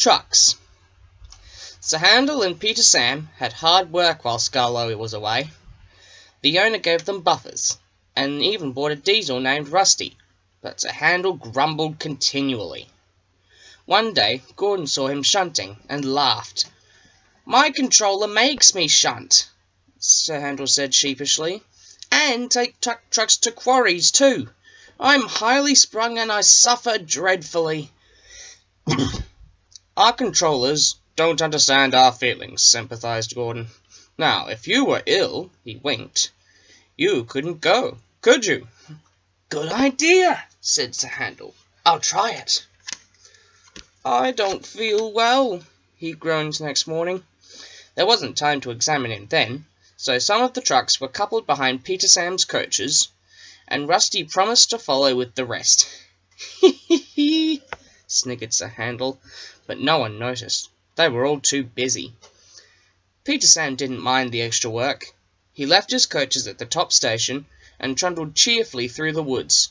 Trucks. Sir Handel and Peter Sam had hard work while Skarloey was away. The owner gave them buffers, and even bought a diesel named Rusty, but Sir Handel grumbled continually. One day Gordon saw him shunting, and laughed. "My controller makes me shunt," Sir Handel said sheepishly, "and take trucks to quarries too. I'm highly sprung and I suffer dreadfully." "Our controllers don't understand our feelings," sympathized Gordon. "Now, if you were ill," he winked, "you couldn't go, could you?" "Good idea," said Sir Handel. "I'll try it." "I don't feel well," he groaned next morning. There wasn't time to examine him then, so some of the trucks were coupled behind Peter Sam's coaches, and Rusty promised to follow with the rest. "Hee," sniggered Sir Handel, but no one noticed. They were all too busy. Peter Sam didn't mind the extra work. He left his coaches at the top station and trundled cheerfully through the woods.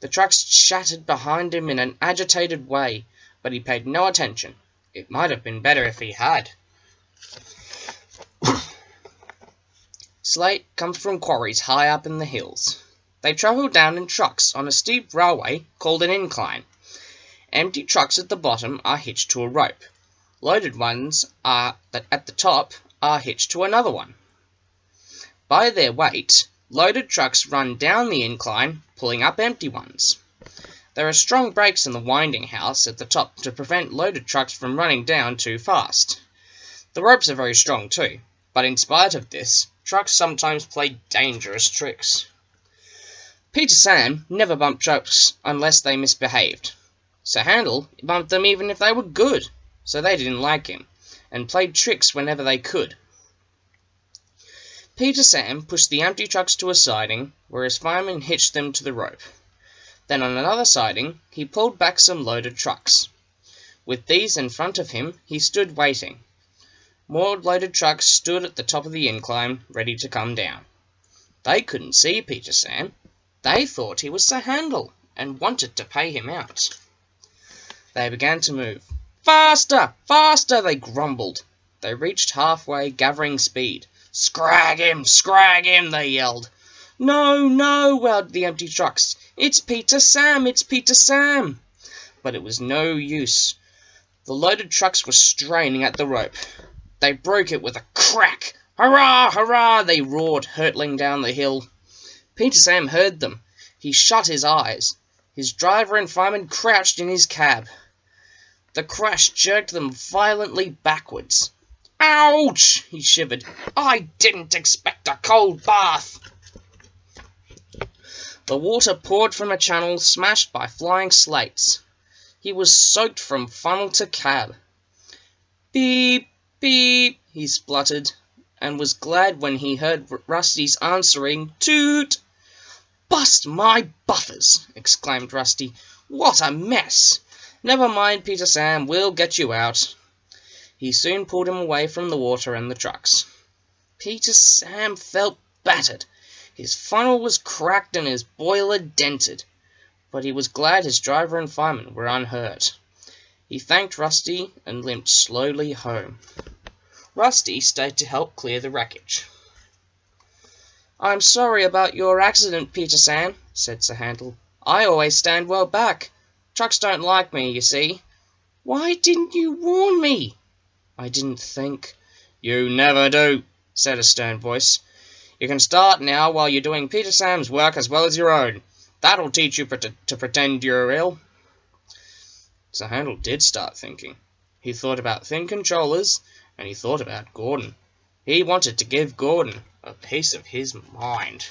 The trucks chattered behind him in an agitated way, but he paid no attention. It might have been better if he had. Slate comes from quarries high up in the hills. They travel down in trucks on a steep railway called an incline. Empty trucks at the bottom are hitched to a rope. Loaded ones at the top are hitched to another one. By their weight, loaded trucks run down the incline, pulling up empty ones. There are strong brakes in the winding house at the top to prevent loaded trucks from running down too fast. The ropes are very strong too, but in spite of this, trucks sometimes play dangerous tricks. Peter Sam never bumped trucks unless they misbehaved. Sir Handel bumped them even if they were good, so they didn't like him, and played tricks whenever they could. Peter Sam pushed the empty trucks to a siding, where his fireman hitched them to the rope. Then on another siding, he pulled back some loaded trucks. With these in front of him, he stood waiting. More loaded trucks stood at the top of the incline, ready to come down. They couldn't see Peter Sam. They thought he was Sir Handel, and wanted to pay him out. They began to move. "Faster! Faster!" they grumbled. They reached halfway, gathering speed. "Scrag him!" they yelled. "No, no!" wailed the empty trucks. "It's Peter Sam! It's Peter Sam!" But it was no use. The loaded trucks were straining at the rope. They broke it with a crack. "Hurrah! Hurrah!" they roared, hurtling down the hill. Peter Sam heard them. He shut his eyes. His driver and fireman crouched in his cab. The crash jerked them violently backwards. "Ouch!" he shivered. "I didn't expect a cold bath." The water poured from a channel smashed by flying slates. He was soaked from funnel to cab. "Beep, beep," he spluttered, and was glad when he heard Rusty's answering toot. "Bust my buffers!" exclaimed Rusty. "What a mess! Never mind, Peter Sam, we'll get you out." He soon pulled him away from the water and the trucks. Peter Sam felt battered. His funnel was cracked and his boiler dented, but he was glad his driver and fireman were unhurt. He thanked Rusty and limped slowly home. Rusty stayed to help clear the wreckage. "I'm sorry about your accident, Peter Sam," said Sir Handel. "I always stand well back. Trucks don't like me, you see." "Why didn't you warn me?" "I didn't think." "You never do," said a stern voice. "You can start now while you're doing Peter Sam's work as well as your own. That'll teach you to pretend you're ill." Sir Handel did start thinking. He thought about thin controllers, and he thought about Gordon. He wanted to give Gordon a piece of his mind.